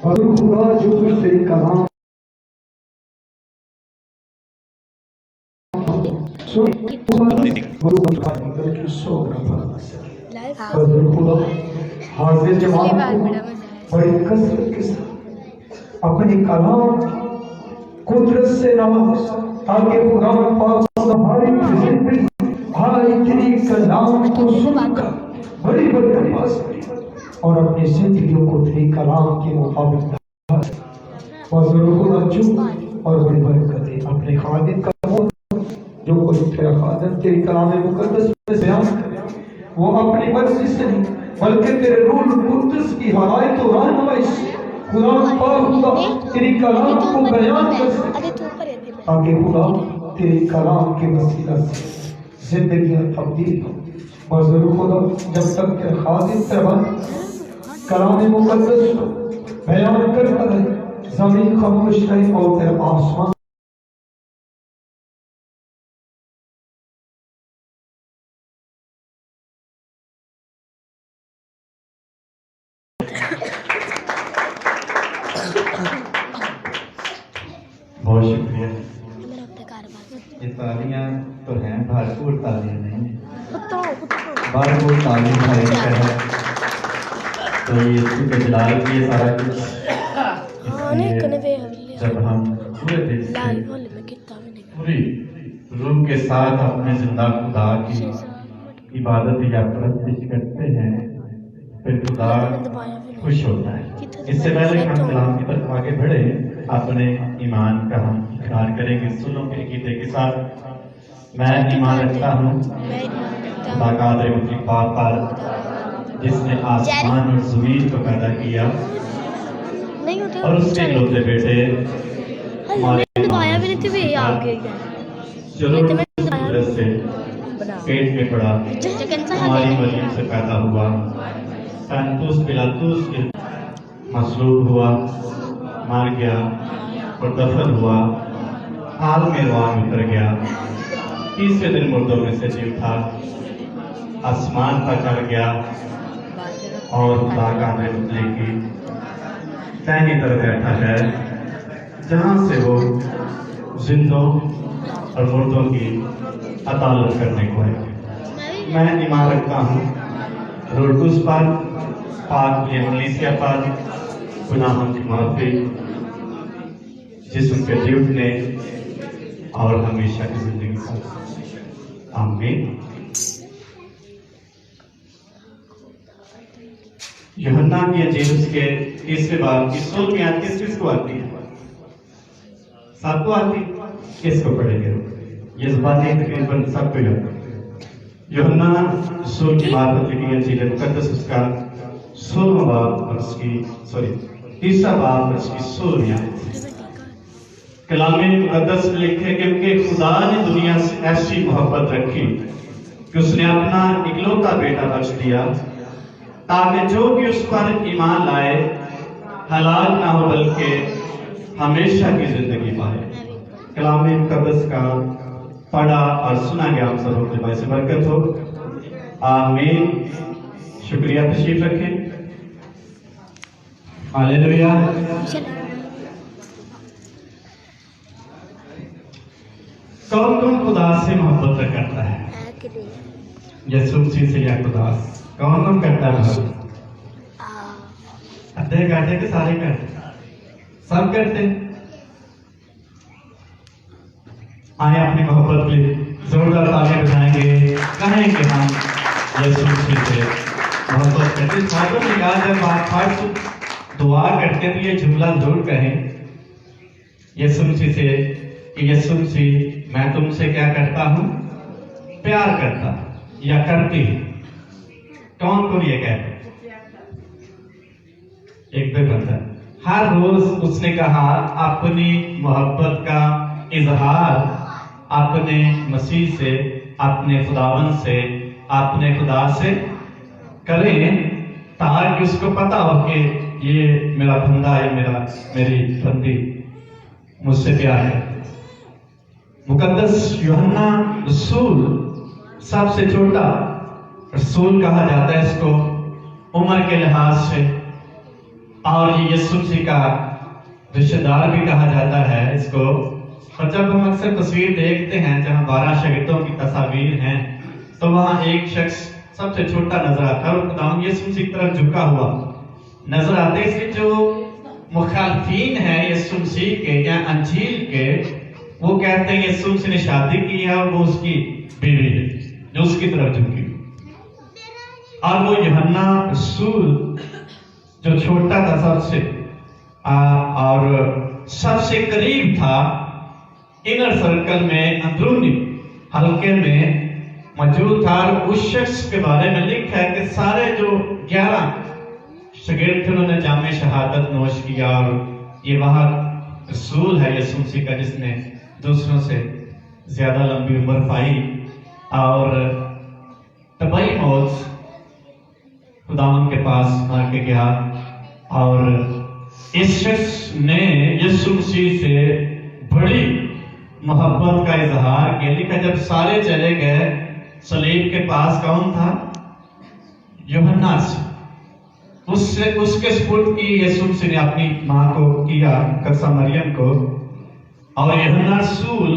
اور خدا جو کچھ تیری کلام حضور خدا حاضر جماعت کو بڑی کثرت کے ساتھ اپنی کلام قدرت سے نواز تاکہ خدا پاک ہماری زندگی بھائی تیری کلام کو سن کر بڑی برکت حاصل اور اپنی زندگیوں کو تیری کلام کے مطابق حضور خدا جو اور بڑی برکتیں اپنے خادم کا جو کوئی تیرا خادم تیری کلام مقدس میں بیان کرے وہ اپنی مرضی سے نہیں بلکہ تیرے روح القدس کی ہدایت و رہنمائی سے خدا پاک خدا تیری کلام کو بیان کر سکے تاکہ خدا تیری کلام کے وسیلہ سے زندگیاں تبدیل ہوں. حضور خدا جب تک تیرے خادم تیرا کلام مقدس کو بیان کرتا رہے زمین خاموش رہے اور تیرا آسمان بہت شکریہ. یہ تالیاں تو ہیں بھرپور تالیاں نہیں ہیں بھرپور تعلیم ہے تو یہ اس کے جلال کی یہ سارا کچھ جب ہم پورے دل سے پوری روح کے ساتھ اپنے زندہ خدا کی عبادت یا پرستش کرتے ہیں پھر خدا خوش ہوتا ہے. اس سے پہلے ہم کلام کی طرف آگے بڑھے اپنے ایمان کا ہم اقرار کریں گے سنوں کے عقیدے کے ساتھ. میں ایمان رکھتا ہوں خدا قادر مطلق بات پر جس نے آسمان اور زمین کو پیدا کیا اور اس کے اکلوتے بیٹے ہمارے ضرورت سے پیٹ میں پڑا ہماری مریم سے پیدا ہوا پنتوس پلاطوس کے مصلوب ہوا مار گیا اور دفن ہوا حال میں روان اتر گیا تیسرے دن مردوں میں سے جی اٹھا آسمان پر چڑھ گیا اور خدا کا لے کی دائنی طرف بیٹھا ہے جہاں سے وہ زندوں اور مردوں کی عدالت کرنے کو ہے. میں ایمان رکھتا ہوں روح القدس پر پاک کلیسیا پر گناہوں کی معافی جسم کے جی اٹھنے اور ہمیشہ کی زندگی پر آمین. یوحنا کی انجیل اس کے تیسرے باب کی 16ویں آیت کس کو آتی ہے؟ سب کو آتی؟ کس کو پڑھیں گے؟ یہ زبانیں تقریباً سب کو یاد ہے. یوحنا رسول کی معرفت لکھی انجیل مقدس اس کا 16واں باب اور اس کی تیسرا باب اور اس کی 16ویں آیت. کلام مقدس لکھے کہ خدا نے دنیا سے ایسی محبت رکھی کہ اس نے اپنا اکلوتا بیٹا بخش دیا تاکہ جو بھی اس پر ایمان لائے ہلاک نہ ہو بلکہ ہمیشہ کی زندگی پائے. کلام مقدس کا پڑھا اور سنا گیا ہم سب کے باعث برکت ہو. آمین. شکریہ. تشریف رکھیں. ہاللیلویا. کون کون خدا سے محبت کرتا ہے؟ یسوع مسیح سے یا خدا کون کون کرتا ہے محبت؟ ادھے کرتے کہ سارے کرتے؟ سب کرتے. آئیں اپنی محبت کے زوردار تالیاں بجائیں گے کہیں کہ ہم یسوع مسیح سے محبت کرتے. ساتھوں نے کہا جب آپ فرض دعا کرتے تو یہ جملہ ضرور کہیں یسوع مسیح سے کہ یسوع مسیح میں تم سے کیا کرتا ہوں؟ پیار کرتا یا کرتی. کون کو یہ کہتے؟ ایک دو بندہ. ہر روز اس نے کہا اپنی محبت کا اظہار اپنے مسیح سے اپنے خداوند سے اپنے خدا سے کریں تاکہ اس کو پتا ہو کہ یہ میرا بندہ ہے میری بندی مجھ سے پیار ہے. مقدس یوحنا رسول سب سے چھوٹا رسول کہا جاتا ہے اس کو عمر کے لحاظ سے اور یہ یسوع مسیح کا رشتہ دار بھی کہا جاتا ہے اس کو. اور جب ہم اکثر تصویر دیکھتے ہیں جہاں 12 شاگردوں کی تصاویر ہیں تو وہاں ایک شخص سب سے چھوٹا نظر آتا ہے اور خداوند یسوع مسیح کی طرف جھکا ہوا نظر آتے. اس لیے جو مخالفین ہیں یسوع مسیح کے یا انجیل کے وہ کہتے ہیں یسوع مسیح نے شادی کی ہے اور وہ اس کی بیوی ہے جو اس کی طرف جھکی. اور وہ یوحنا رسول جو چھوٹا تھا سب سے اور سب سے قریب تھا انر سرکل میں اندرونی حلقے میں موجود تھا اور اس شخص کے بارے میں لکھا ہے کہ سارے جو 11 شاگرد تھے انہوں نے جام شہادت نوش کیا. اور یہ وہاں رسول ہے یسوع مسیح کا جس نے دوسروں سے زیادہ لمبی عمر پائی اور طبعی موت خداوند کے پاس مار کے گیا. اور اس شخص نے یسوع مسیح سے بڑی محبت کا اظہار کیا. لکھا جب سارے چلے گئے صلیب کے پاس کون تھا؟ یوحنا سے. اس کے سپرد کی یسوع مسیح نے اپنی ماں کو کیا قدسہ مریم کو. اور یوحنا رسول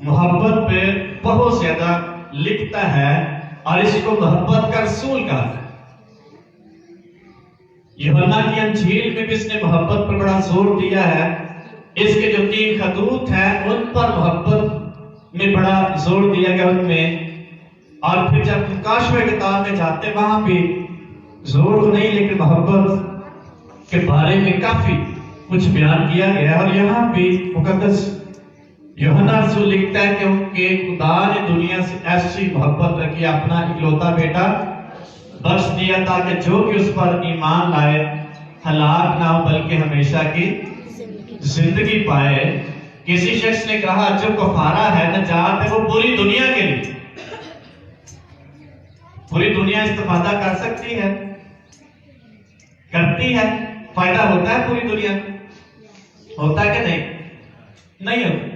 محبت پہ بہت زیادہ لکھتا ہے اور اس کو محبت کا رسول کہا ہے. یوحنا کی انجیل میں بھی اس نے محبت پر بڑا زور دیا ہے. اس کے جو 3 خطوط ہیں ان پر محبت میں بڑا زور دیا گیا ان میں. اور پھر جب مکاشفہ کتاب میں جاتے وہاں بھی زور تو نہیں لیکن محبت کے بارے میں کافی کچھ بیان کیا گیا. اور یہاں بھی مقدس یوحنا رسول لکھتا ہے کہ خدا نے دنیا سے ایسی محبت رکھی اپنا اکلوتا بیٹا بخش دیا تاکہ جو کہ اس پر ایمان لائے ہلاک نہ ہو بلکہ ہمیشہ کی زندگی پائے. کسی شخص نے کہا جو کفارہ ہے نجات ہے وہ پوری دنیا کے لیے. پوری دنیا استفادہ کر سکتی ہے کرتی ہے فائدہ ہوتا ہے پوری دنیا ہوتا ہے کہ نہیں ہوتا.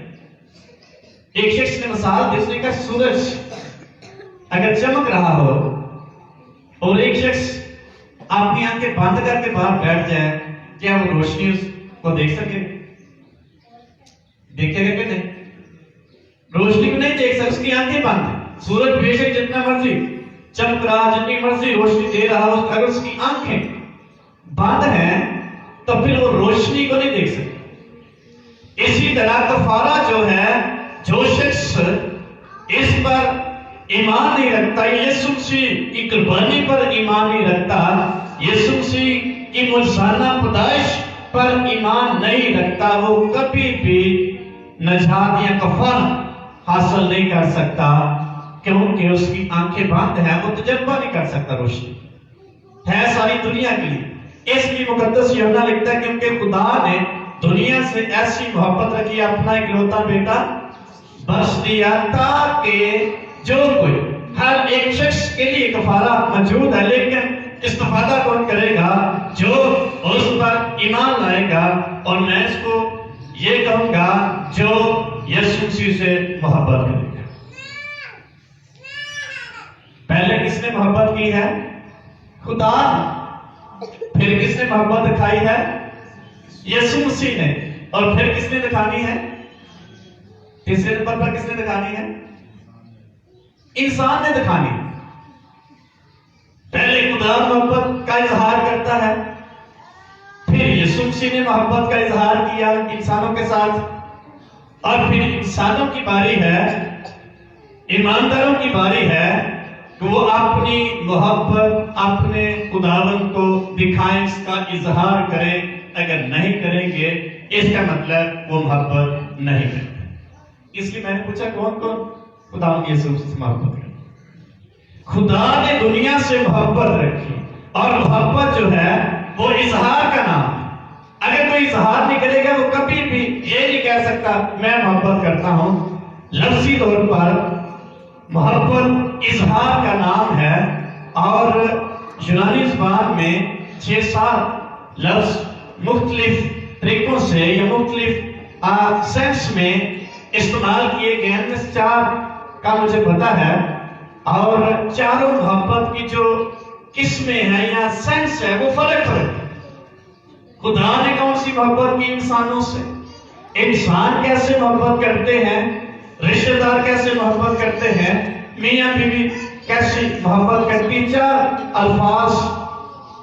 ایک شخص نے مثال دی. اس نے کہا سورج اگر چمک رہا ہو اور ایک شخص اپنی آنکھیں بند کر کے باہر بیٹھ جائے کیا وہ روشنی اس کو دیکھ سکے؟ دیکھے گا کہ نہیں؟ روشنی کو نہیں دیکھ سکے. اس کی آنکھیں بند ہیں. سورج بے شک جتنا مرضی چمک رہا جتنی مرضی روشنی دے رہا ہو اگر اس کی آنکھیں بند ہیں تو پھر وہ روشنی کو نہیں دیکھ سکتے. اسی طرح کفارہ جو ہے جو شخص اس پر ایمان نہیں رکھتا یسوع مسیح کی قربانی پر ایمان نہیں رکھتا یسوع مسیح کی معجزانہ پیدائش پر ایمان نہیں رکھتا وہ کبھی بھی نجات یا کفارہ حاصل نہیں کر سکتا کیونکہ اس کی آنکھیں بند ہیں. وہ تجربہ نہیں کر سکتا. روشنی ہے ساری دنیا کے لیے. اس لیے مقدس یوحنا لکھتا ہے کیونکہ خدا نے دنیا سے ایسی محبت رکھی اپنا اکلوتا بیٹا بخش دیا تاکہ جو کوئی ہر ایک شخص کے لیے کفارہ موجود ہے لیکن استفادہ کون کرے گا؟ جو اس پر ایمان لائے گا. اور میں اس کو یہ کہوں گا جو یسوع مسیح سے محبت کرے گا. پہلے کس نے محبت کی ہے؟ خدا. پھر کس نے محبت دکھائی ہے؟ یسوع مسیح نے. اور پھر کس نے دکھانی ہے؟ تیسرے نمبر پر کس نے دکھانی ہے؟ انسان نے دکھانی. پہلے خدا محبت کا اظہار کرتا ہے پھر یسوع مسیح نے محبت کا اظہار کیا انسانوں کے ساتھ اور پھر انسانوں کی باری ہے ایمانداروں کی باری ہے کہ وہ اپنی محبت اپنے خداوند کو دکھائیں اس کا اظہار کریں. اگر نہیں کریں گے اس کا مطلب وہ محبت نہیں کرتے. اس لیے میں نے پوچھا کون کون خداوند یسوع سے محبت کرے؟ خدا نے دنیا سے محبت رکھی اور محبت جو ہے وہ اظہار کا نام ہے. اگر کوئی اظہار نہیں کرے گا وہ کبھی بھی یہ نہیں کہہ سکتا میں محبت کرتا ہوں. لفظی طور پر محبت اظہار کا نام ہے اور یونانی زبان میں 6-7 لفظ مختلف طریقوں سے یا مختلف سینس میں استعمال کیے گئے ہیں. 4 کا مجھے پتا ہے اور چاروں محبت کی جو قسمیں ہیں یا سینس ہے وہ فرق فرق. خدا نے کون سی محبت کی انسانوں سے، انسان کیسے محبت کرتے ہیں، رشتہ دار کیسے محبت کرتے ہیں، میاں بیوی کیسے محبت کرتی. 4 الفاظ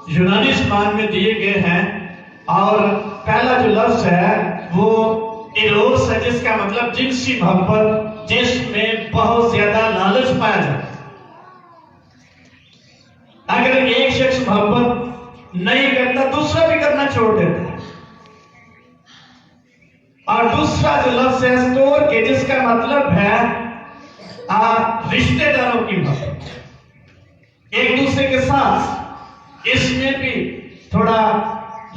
یونانی زبان میں دیے گئے ہیں، اور پہلا جو لفظ ہے وہ ایروس ہے، جس کا مطلب جنسی محبت، جس میں بہت زیادہ لالچ پایا جاتا ہے. اگر ایک شخص محبت نہیں کرتا، دوسرا بھی کرنا چھوڑ دیتا ہے. اور دوسرا جو لفظ ہے استور کے، جس کا مطلب ہے رشتہ داروں کی محبت، ایک دوسرے کے ساتھ. اس میں بھی تھوڑا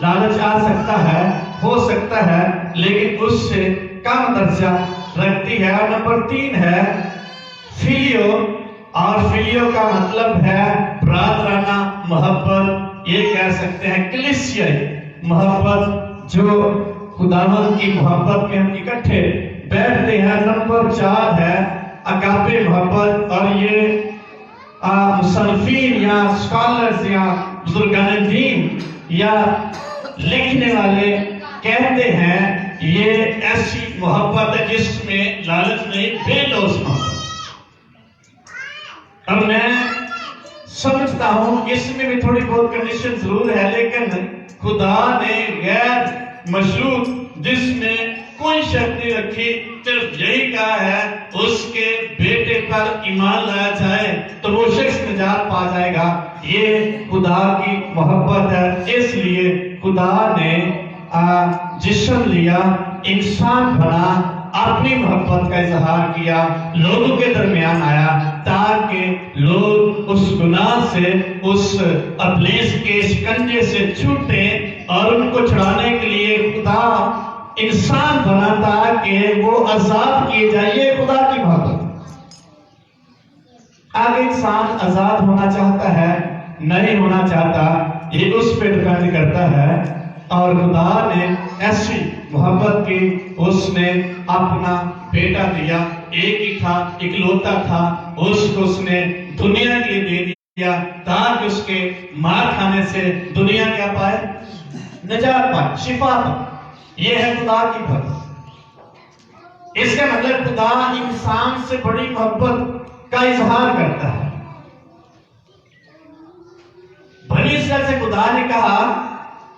لالچ آ سکتا ہے، ہو سکتا ہے، لیکن اس سے کم درجہ رکھتی ہے. اور نمبر 3 ہے فیلیو، اور فیلیو کا مطلب ہے برادرانہ محبت، یہ کہہ سکتے ہیں کلیسیائی محبت، جو خداوند کی محبت میں ہم اکٹھے بیٹھتے ہیں. نمبر 4 ہے اگاپے محبت، اور یہ مصنفین یا اسکالرز یا بزرگان دین یا لکھنے والے کہتے ہیں یہ ایسی محبت ہے جس میں لالچ نہیں، بے لوث محبت. اب میں سمجھتا ہوں اس میں بھی تھوڑی بہت کنڈیشن ضرور ہے، لیکن خدا نے غیر مشروط، جس میں کوئی شرط نہیں رکھی، صرف یہی کہا ہے اس کے بیٹے پر ایمان لایا جائے تو وہ شخص نجات پا جائے گا. یہ خدا کی محبت ہے. اس لیے خدا نے جسم لیا، انسان بنا، اپنی محبت کا اظہار کیا، لوگوں کے درمیان آیا تاکہ لوگ اس گناہ سے، اس ابلیس کے شکنجے سے چھوٹیں، اور ان کو چھڑانے کے لیے خدا انسان بنا تاکہ وہ آزاد کیے جائے. یہ خدا کی محبت. اگر انسان آزاد ہونا چاہتا ہے، نہیں ہونا چاہتا، یہ اس پہ ڈپینڈ کرتا ہے. اور خدا نے ایسی محبت کی، اس نے اپنا بیٹا دیا، ایک ہی تھا، اکلوتا تھا، اس کو اس نے دنیا کے لیے دے دیا تاکہ اس کے مار کھانے سے دنیا کیا پائے، نجات پائے، شفا پائے. یہ ہے خدا کی محبت. اس کا مطلب خدا انسان سے بڑی محبت کا اظہار کرتا ہے. بنی اسرائیل سے خدا نے کہا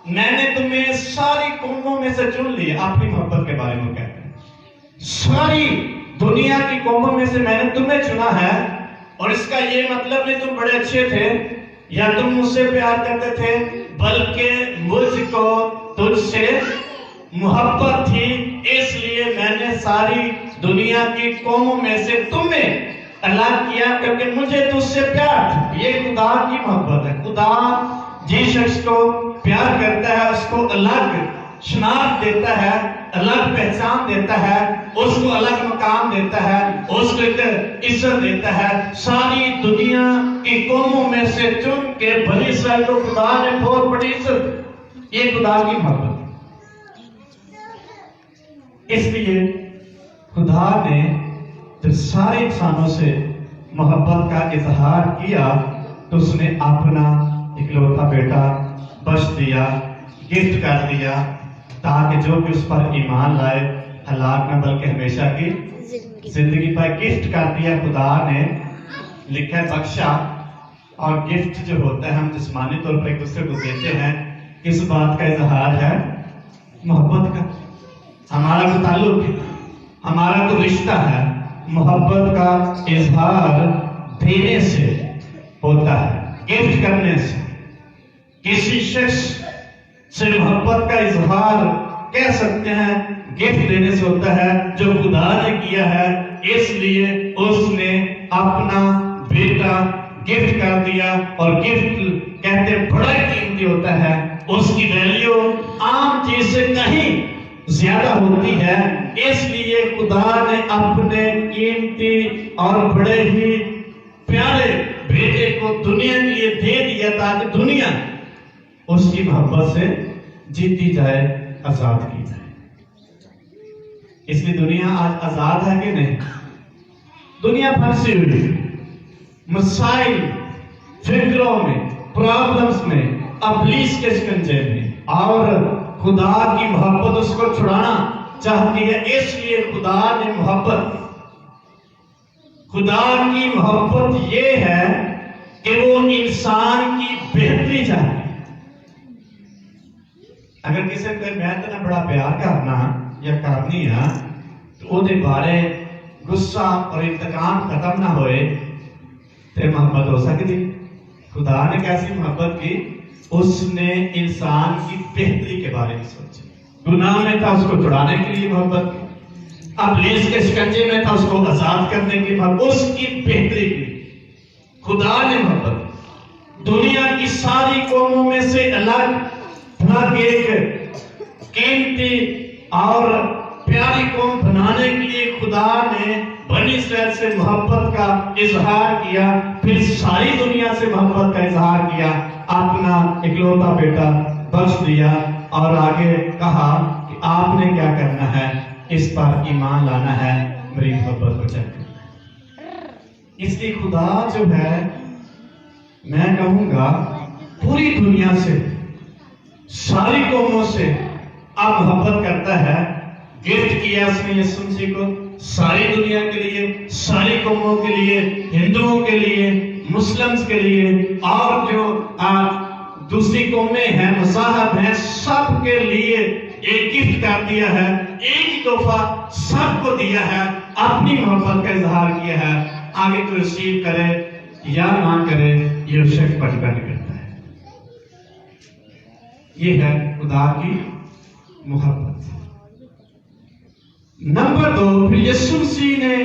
میں نے تمہیں ساری قوموں میں سے چن لیا. اپنی محبت کے بارے میں کہتے ہیں ساری دنیا کی قوموں میں سے میں نے تمہیں چنا ہے. اور اس کا یہ مطلب نہیں تم بڑے اچھے تھے یا تم مجھ سے پیار کرتے تھے، بلکہ مجھ کو تجھ سے محبت تھی، اس لیے میں نے ساری دنیا کی قوموں میں سے تمہیں الگ کیا کیونکہ مجھے تجھ سے پیار تھا. یہ خدا کی محبت ہے. خدا جس شخص کو پیار کرتا ہے اس کو الگ شناخت دیتا ہے، الگ پہچان دیتا ہے، اس کو الگ مقام دیتا ہے، اس کو ایک عزت دیتا ہے. ساری دنیا کی قوموں میں سے چن کے بنی اسرائیل کو خدا نے بہت بڑی عزت دی. یہ خدا کی محبت. اس لیے خدا نے جب سارے انسانوں سے محبت کا اظہار کیا تو اس نے اپنا اکلوتا بیٹا بخش دیا، گفٹ کر دیا، تاکہ جو بھی اس پر ایمان لائے ہلاک نہ بلکہ ہمیشہ کی زندگی پائے. گفٹ کر دیا خدا نے، لکھا ہے بخشا. اور گفٹ جو ہوتا ہے ہم جسمانی طور پر ایک دوسرے کو دیتے ہیں، کس بات کا اظہار ہے؟ محبت کا. ہمارا کوئی تعلق ہے، ہمارا کوئی رشتہ ہے. محبت کا اظہار دینے سے ہوتا ہے، گفٹ کرنے سے. کسی شخص سے محبت کا اظہار کہہ سکتے ہیں گفٹ دینے سے ہوتا ہے جو خدا نے کیا ہے. اس لیے اس نے اپنا بیٹا گفٹ کر دیا. اور گفٹ کہتے ہیں بڑا قیمتی ہوتا ہے، اس کی ویلیو عام چیز سے کہیں زیادہ ہوتی ہے. اس لیے خدا نے اپنے قیمتی اور بڑے ہی پیارے بیٹے کو دنیا کے لیے دے دیا تاکہ دنیا اس کی محبت سے جیتی جائے، آزاد کی جائے. اس لیے دنیا آج آزاد ہے کہ نہیں؟ دنیا پھنسی ہوئی مسائل، فکروں میں، پرابلمز میں، ابلیس کے شکنجے میں. اور خدا کی محبت اس کو چھڑانا چاہتی ہے. اس لیے خدا کی محبت یہ ہے کہ وہ انسان کی بہتری چاہتی ہے. اگر کسی کو میں اتنا بڑا پیار کرنا یا کرنی ہے تو وہ دے بارے غصہ اور انتقام ختم نہ ہوئے تو محبت ہو سکتی. خدا نے کیسی محبت کی؟ اس نے انسان کی بہتری کے بارے میں سوچا. گناہ میں تھا، اس کو چھڑانے کے لیے محبت کی. ابلیس کے شکنجے میں تھا، اس کو آزاد کرنے کی محبت. اس کی بہتری کی خدا نے محبت کی. دنیا کی ساری قوموں میں سے الگ بنا کے ایک قیمتی اور پیاری قوم بنانے کے لیے خدا نے بنی اسرائیل سے محبت کا اظہار کیا. پھر ساری دنیا سے محبت کا اظہار کیا، اپنا اکلوتا بیٹا بخش دیا اور آگے کہا کہ آپ نے کیا کرنا ہے؟ اس پر ایمان لانا ہے، میری محبت کو چیک کرنا ہے. اس لیے خدا جو ہے، میں کہوں گا پوری دنیا سے، ساری قوموں سے اب محبت کرتا ہے. گفٹ کیا اس نے یسوع مسیح کو ساری دنیا کے لیے، ساری قوموں کے لیے، ہندوؤں کے لیے، مسلمز کے لیے، اور جو دوسری قومیں ہیں، مذاہب ہیں، سب کے لیے ایک گفٹ کر دیا ہے. ایک تحفہ سب کو دیا ہے، اپنی محبت کا اظہار کیا ہے. آگے تو ریسیو کرے یا نہ کرے یہ اس شخص پر ڈیپینڈ کرتا ہے. یہ ہے خدا کی محبت. نمبر 2، پھر یسوع مسیح نے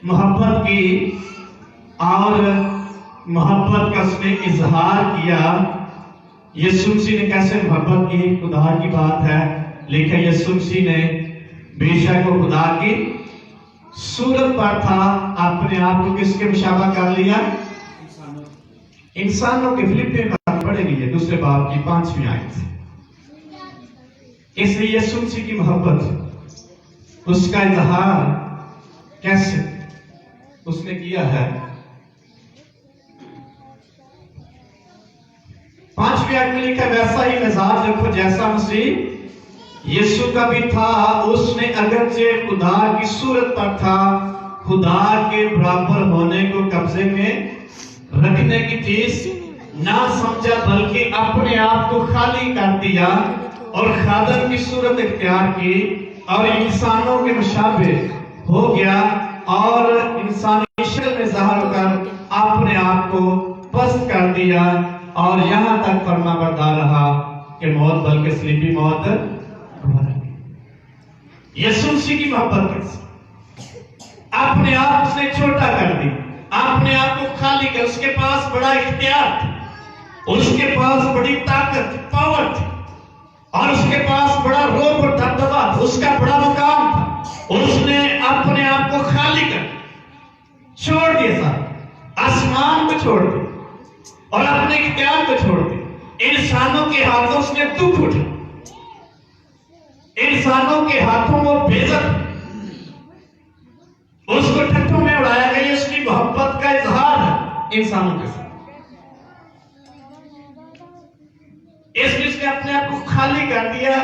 محبت کی اور محبت کا اس نے اظہار کیا. یسوع مسیح نے کیسے محبت کی؟ خدا کی بات ہے. لکھا یسوع مسیح نے بے شک وہ خدا کی صورت پر تھا، اپنے آپ کو کس کے مشابہ کر لیا؟ انسانوں کے. فلپی میں بات پڑھے گی ہے 2 باب کی 5ویں آیت. اس لیے یسوع مسیح کی محبت، اس کا اظہار کیسے اس نے کیا ہے؟ 5ویں آیت میں لکھا ہے ویسا ہی مزاج رکھو جیسا مسیح یسوع کا بھی تھا. اس نے اگرچہ خدا کی صورت پر تھا، خدا کے برابر ہونے کو قبضے میں رکھنے کی چیز نہ سمجھا، بلکہ اپنے آپ کو خالی کر دیا اور خادم کی صورت اختیار کی اور انسانوں کے مشابہ ہو گیا اور انسانی شکل میں ظاہر ہو کر اپنے آپ کو پست کر دیا اور یہاں تک فرما بردار رہا کہ موت بلکہ صلیبی موت. یسوع مسیح کی محبت کیسے؟ اپنے آپ اس نے چھوٹا کر دی، اپنے آپ کو خالی کر. اس کے پاس بڑا اختیار تھا، اس کے پاس بڑی طاقت، پاور تھی، اور اس کے پاس بڑا روب اور دبدبا، اس کا بڑا مقام تھا. اس نے اپنے آپ کو خالی کر چھوڑ دیا، سارا آسمان کو چھوڑ دیا اور اپنے اختیار کو چھوڑ دیا. انسانوں کے ہاتھوں اس نے دکھ اٹھا، انسانوں کے ہاتھوں وہ بےعزت، اس کو ٹھٹھوں میں اڑایا گیا. اس کی محبت کا اظہار ہے انسانوں کے ساتھ. اس لیے اس نے اپنے آپ کو خالی کر دیا.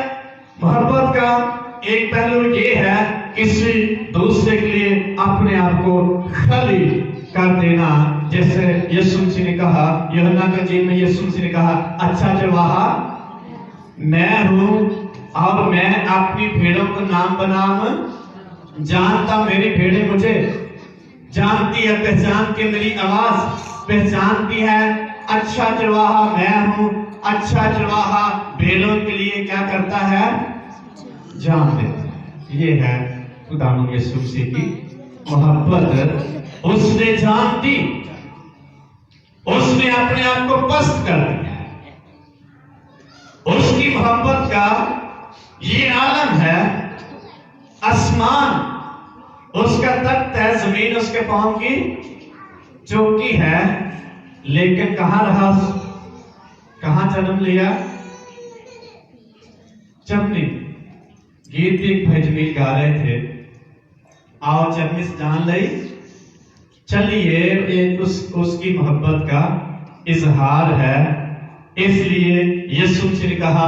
محبت کا ایک پہلو یہ ہے کسی دوسرے کے لیے اپنے آپ کو خالی کر دینا. جیسے یسوع مسیح نے کہا، یوحنا کے انجیل میں یسوع مسیح نے کہا اچھا چرواہا میں ہوں اور میں اپنی بھیڑوں کو نام بنام جانتا. میری بھیڑیں مجھے جانتی ہے، پہچان کے میری آواز پہچانتی ہے. اچھا چرواہا میں ہوں. اچھا چرواہا بھیڑوں کے لیے کیا کرتا ہے؟ جان دیتا ہے. یہ ہے خداوند یسوع مسیح کی محبت. اس نے جان دی، اس نے اپنے آپ کو پست کر دیا. اس کی محبت کا یہ عالم ہے. آسمان اس کا تخت ہے، زمین اس کے پاؤں کی چوکی ہے. لیکن کہاں رہا؟ کہاں جنم لیا؟ چمنی. گیت ایک بھائی جمیل گا رہے تھے، آؤ چمنی سے جان لئی چلیے. اس کی محبت کا اظہار ہے. اس لیے یسوع مسیح نے کہا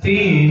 3,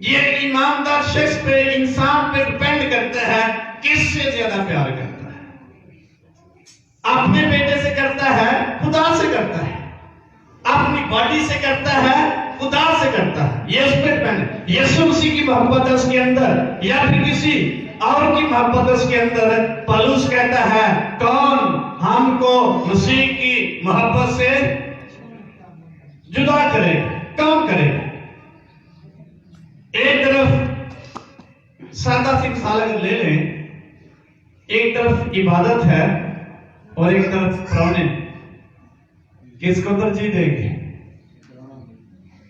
یہ ایماندار شخص پہ انسان پہ ڈپینڈ کرتا ہے کس سے زیادہ پیار کرتا ہے. اپنے بیٹے سے کرتا ہے خدا سے کرتا ہے, اپنی باڈی سے کرتا ہے خدا سے کرتا ہے. یہ اس پہ ڈپینڈ ہے. یسوع مسیح کی محبت ہے اس کے اندر یا پھر کسی اور کی محبت اس کے اندر. پالوس کہتا ہے کون ہم کو مسیح کی محبت سے جدا کرے گا, کون کرے گا. ایک طرف سادہ سی مثال اگر لے لیں, ایک طرف عبادت ہے اور ایک طرف پرانے, کس کو ترجیح دیں گے؟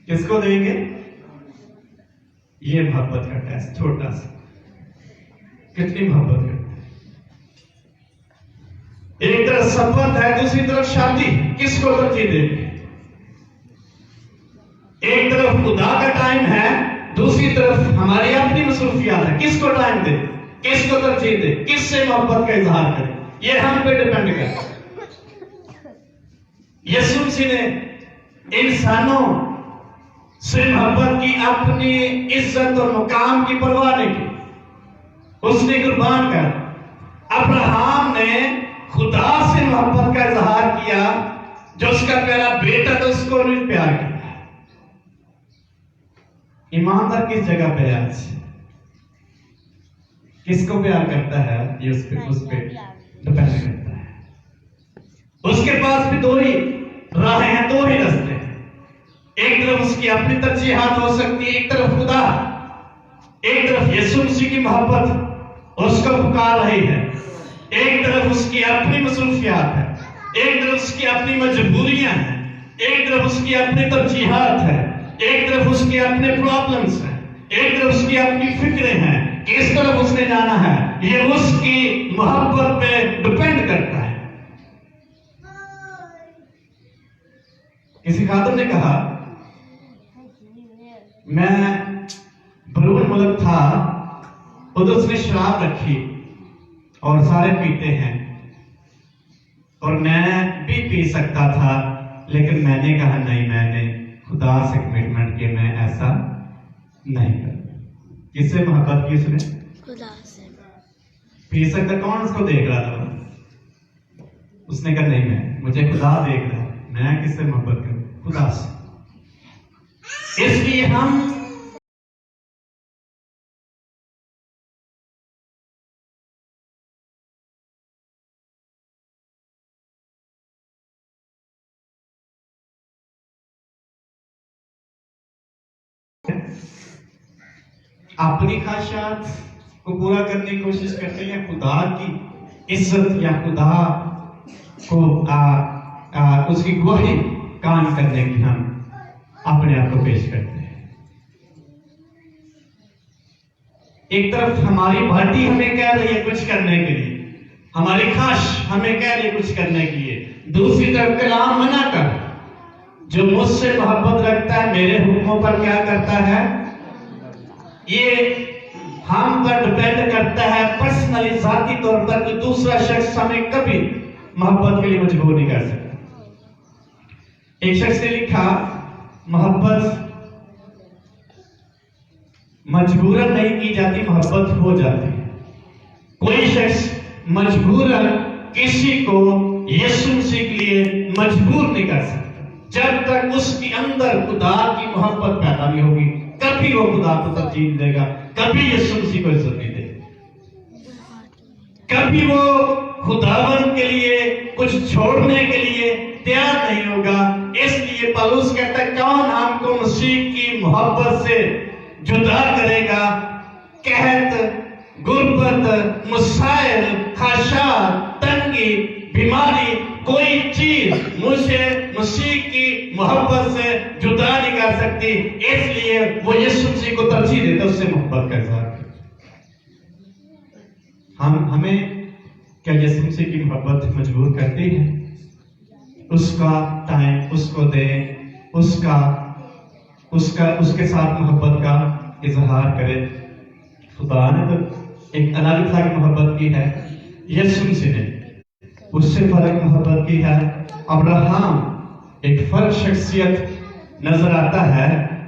کس کو دیں گے؟ یہ محبت کا ٹیسٹ چھوٹا سا, کتنی محبت کرتے ہیں. ایک طرف سفر ہے دوسری طرف شادی, کس کو ترجیح دیں گے؟ ایک طرف خدا کا ٹائم ہے دوسری طرف ہماری اپنی مصروفیات ہے, کس کو ٹائم دے, کس کو ترجیح دے, کس سے محبت کا اظہار کرے, یہ ہم پہ ڈیپینڈ کرتا ہے. یسوع مسیح نے انسانوں سے محبت کی, اپنی عزت اور مقام کی پرواہ نہیں کی, اس نے قربان کر. ابراہم نے خدا سے محبت کا اظہار کیا, جو اس کا پہلا بیٹا تھا اس کو بھی پیار کیا. ایماندار کس جگہ پہ ہے, کس کو پیار کرتا ہے, یہ اس پہ ڈپینڈ کرتا ہے. اس کے پاس بھی دو ہی راہیں ہیں, دو ہی راستے ہیں. ایک طرف اس کی اپنی ترجیحات ہو سکتی ہے, ایک طرف خدا, ایک طرف یسوع مسیح کی محبت اس کو پکار رہی ہے, ایک طرف اس کی اپنی مصروفیات ہے, ایک طرف اس کی اپنی مجبوریاں ہیں, ایک طرف اس کی اپنی ترجیحات ہے, ایک طرف اس کے اپنے پرابلمز ہیں, ایک طرف اس کی اپنی فکریں ہیں, کس طرف اس نے جانا ہے. یہ اس کی محبت پہ ڈپینڈ کرتا ہے. کسی خادم نے کہا میں برون ملک تھا, ادھر اس نے شراب رکھی اور سارے پیتے ہیں, اور میں بھی پی سکتا تھا, لیکن میں نے کہا نہیں, میں نے خدا سے کمٹمنٹ کی میں ایسا نہیں کرتا. کس سے محبت کی اس نے؟ خدا سے. پی سکتا, کون اس کو دیکھ رہا تھا؟ اس نے کہا نہیں, مجھے خدا دیکھ رہا ہے, میں کس سے محبت کروں؟ خدا سے. اس لیے ہم اپنی خواہشات کو پورا کرنے کی کوشش کرتے ہیں, خدا کی عزت یا خدا کو اس کی گواہی کام کرنے کی ہم اپنے آپ کو پیش کرتے ہیں. ایک طرف ہماری باڈی ہمیں کہہ رہی ہے کچھ کرنے کے لیے, ہماری خواہش ہمیں کہہ رہی ہے کچھ کرنے کے لیے, دوسری طرف کلام منع کر, جو مجھ سے محبت رکھتا ہے میرے حکموں پر کیا کرتا ہے. یہ ہم پر ڈپینڈ کرتا ہے پرسنلی, ذاتی طور پر. کہ دوسرا شخص ہمیں کبھی محبت کے لیے مجبور نہیں کر سکتا. ایک شخص نے لکھا محبت مجبوراً نہیں کی جاتی, محبت ہو جاتی ہے. کوئی شخص مجبوراً کسی کو یسوع مسیح کے لیے مجبور نہیں کر سکتا, جب تک اس کے اندر خدا کی محبت پیدا نہیں ہوگی. کبھی وہ خدا کو ترجیح دے گا, کبھی یسوع مسیح کو عزت نہیں دے گا, کبھی وہ خداوند کے لیے کچھ چھوڑنے کے لیے تیار نہیں ہوگا. اس لیے پالوس کہتا ہے کون ہم کو مسیح کی محبت سے جدا کرے گا. قحط, غربت, مسائل, خواہشات, تنگی, بیماری, کوئی چیز مجھے مسیح کی محبت سے جدا نہیں کر سکتی. اس لیے وہ یسوع مسیح کو ترجیح دیتا, اس سے محبت کا اظہار کرتا. ہمیں کیا یسوع مسیح کی محبت مجبور کرتی ہے؟ اس کا ٹائم اس کو دے, اس کے ساتھ محبت کا اظہار کرے. خدا نے تو ایک الگ طرح کی محبت کی ہے, یسوع مسیح نے اس سے فرق محبت کی ہے. ابراہم ایک فرق شخصیت نظر آتا ہے,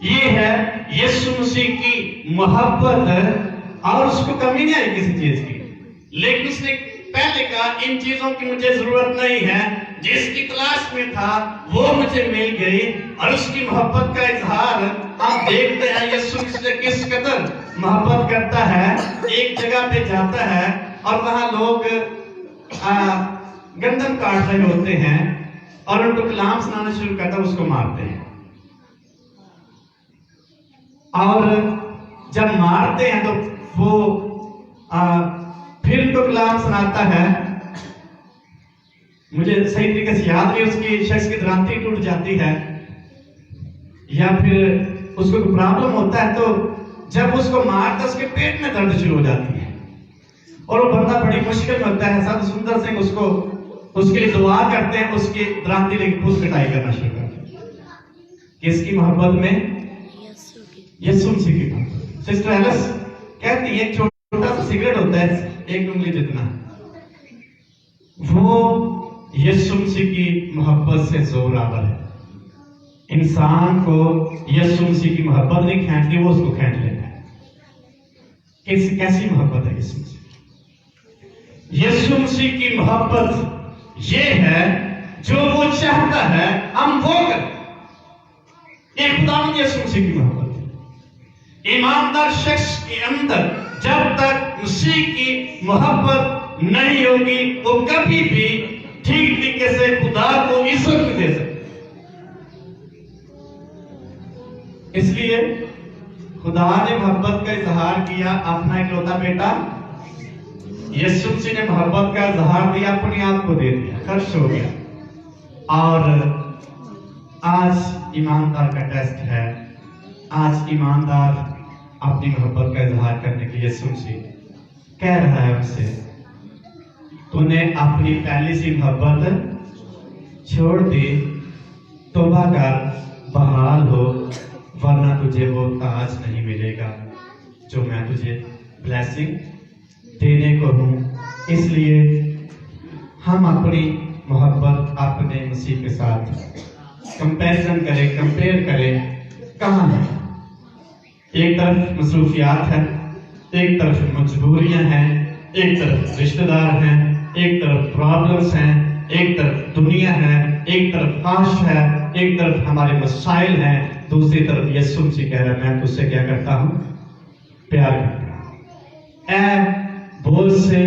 یہ ہے یسوع مسیح کی محبت، اور اس کو کمی نہیں آئی کسی چیز کی، لیکن اس نے پہلے کہا ان چیزوں کی مجھے ضرورت نہیں ہے، جس کی تلاش میں تھا وہ مجھے مل گئی، اور اس کی محبت کا اظہار ہم دیکھتے ہیں یسوع سے کس قدر محبت کرتا ہے۔ ایک جگہ پہ جاتا ہے اور وہاں لوگ گندم کاٹ رہے ہوتے ہیں اور ان کو کلام سنانا شروع کرتا ہے، اس کو مارتے ہیں، اور جب مارتے ہیں تو وہ پھر ان کو کلام سناتا ہے۔ مجھے صحیح طریقے سے یاد نہیں، اس کی شخص کی درانتی ٹوٹ جاتی ہے یا پھر اس کو کوئی پرابلم ہوتا ہے، تو جب اس کو مارتا اس کے پیٹ میں درد شروع ہو جاتی ہے اور وہ بندہ بڑی مشکل میں ہوتا ہے۔ سادھو سندر سنگھ اس کے لیے دعا کرتے ہیں، اس کی درانتی لے کے خود کٹائی کرنا شروع کرتے ہیں۔ کس کی محبت میں؟ یسوع مسیح کی محبت۔ سسٹر ایلس کہتی ہے ایک چھوٹا سا سگریٹ ہوتا ہے ایک انگلی جتنا، وہ یسوع مسیح کی محبت سے زور آور ہے۔ انسان کو یسوع مسیح کی محبت نہیں کھینچتی، وہ اس کو کھینچ لیتا ہے۔ کیسی محبت ہے یسوع مسیح؟ یسوع مسیح کی محبت یہ ہے جو وہ چاہتا ہے ہم وہ کریں۔ یہ خداوند یسوع مسیح کی محبت ہے۔ ایماندار شخص کے اندر جب تک مسیح کی محبت نہیں ہوگی وہ کبھی بھی ٹھیک طریقے سے خدا کو عزت نہیں دے سکتے۔ اس لیے خدا نے محبت کا اظہار کیا اپنا اکلوتا بیٹا، یسوع مسیح نے محبت کا اظہار دیا، اپنے آپ کو دے دیا، خرچ ہو گیا۔ اور آج ایماندار کا ٹیسٹ ہے، آج ایماندار اپنی محبت کا اظہار کرنے کے لیے یسوع مسیح کہہ رہا ہے اس سے، تو نے اپنی پہلی سی محبت چھوڑ دی، توبہ کر، بحال ہو، ورنہ تجھے وہ تاج نہیں ملے گا جو میں تجھے بلیسنگ دینے کو ہوں۔ اس لیے ہم اپنی محبت اپنے مسیح کے ساتھ کمپیریزن کریں، کمپیئر کریں، کہاں ہے؟ ایک طرف مصروفیات ہے، ایک طرف مجبوریاں ہیں، ایک طرف رشتہ دار ہیں، ایک طرف پرابلمز ہیں، ایک طرف دنیا ہے، ایک طرف خواہش ہے، ایک طرف ہمارے مسائل ہیں، دوسری طرف یسوع مسیح کہہ رہا ہے میں تجھ سے کیا کرتا ہوں؟ پیار کرتا ہوں۔ اے بوجھ سے،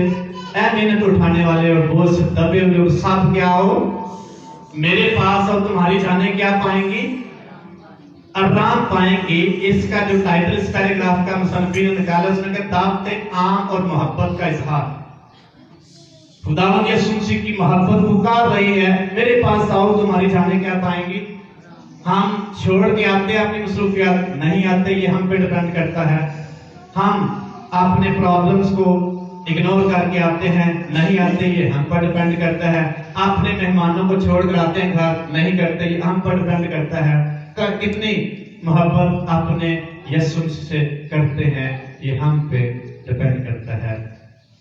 اے محنت اٹھانے والے اور بوجھ سے دبے ہوئے لوگ سب کیا ہو میرے پاس، اور تمہاری جانیں کیا پائیں گی؟ آرام پائیں گی۔ اس کا جو ٹائٹل اس پیراگراف کا مصنفین نے نکالا، اس نے کہا دعوت عام اور محبت کا اظہار۔ خداوند یسوع مسیح کی محبت پکار رہی ہے، میرے پاس آؤ، تمہاری جانیں کیا پائیں گی۔ ہم چھوڑ کے آتے ہیں اپنی مصروفیات، نہیں آتے، یہ ہم پہ ڈیپینڈ کرتا ہے۔ ہم اپنے پرابلمز کو اگنور کر کے آتے ہیں، نہیں آتے، یہ ہم پر ڈیپینڈ کرتا ہے۔ اپنے مہمانوں کو چھوڑ کر آتے ہیں گھر، نہیں کرتے، یہ ہم پر ڈیپینڈ کرتا ہے۔ کتنی محبت اپنے یسوع سے کرتے ہیں، یہ ہم پہ ڈیپینڈ کرتا ہے۔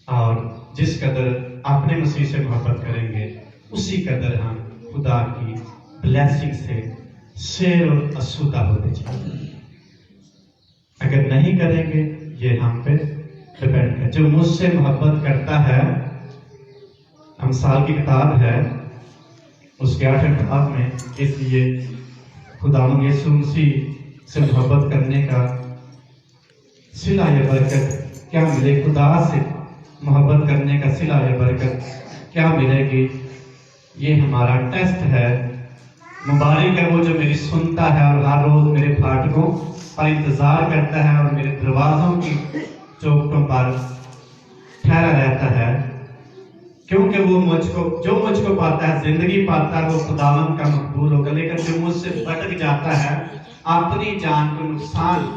اور جس قدر اپنے مسیح سے محبت کریں گے، اسی قدر ہم خدا کی بلیسنگ سے سیر اور آسودہ ہوتے جائیں گے۔ اگر نہیں کریں گے، یہ ہم پہ ڈیپینڈ ہے۔ جو مجھ سے محبت کرتا ہے، امثال کی کتاب ہے، اس کے 8 کتاب میں، اس لیے خداوند یسوع مسیح سے محبت کرنے کا صلہ یا برکت کیا ملے، خدا سے محبت کرنے کا صلہ یا برکت کیا ملے گی، یہ ہمارا ٹیسٹ ہے۔ مبارک ہے وہ جو میری سنتا ہے اور ہر روز میرے پھاٹکوں پر انتظار کرتا ہے اور میرے دروازوں کی چوکھٹوں پر ٹھہرا رہتا ہے، کیونکہ وہ جو مجھ کو پاتا ہے، زندگی پاتا ہے، وہ خداوند کا مقبول ہوگا۔ لیکن جو مجھ سے بھٹک جاتا ہے، اپنی جان کو نقصان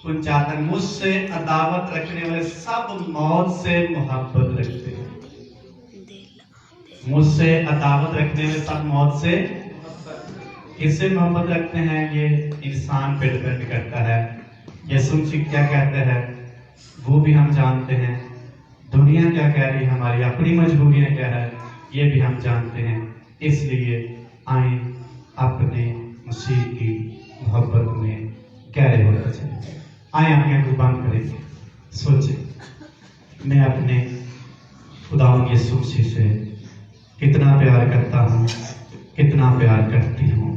پہنچاتا ہے، مجھ سے عداوت رکھنے والے سب موت سے محبت رکھتے ہیں۔ مجھ سے عداوت رکھنے والے سب موت سے کس سے محبت رکھتے ہیں؟ یہ انسان پہ ڈیپینڈ کرتا ہے۔ یسوع مسیح کیا کہتے ہیں وہ بھی ہم جانتے ہیں، دنیا کیا کہہ رہی ہے، ہماری اپنی مجبوریاں کیا ہے، یہ بھی ہم جانتے ہیں۔ اس لیے آئیں اپنے مسیح کی محبت میں کیا رہے ہوتا چلے. آئیں آنکھیں کو بند کریں گے. سوچیں میں اپنے خداوند یسوع مسیح سے کتنا پیار کرتا ہوں, کتنا پیار کرتی ہوں.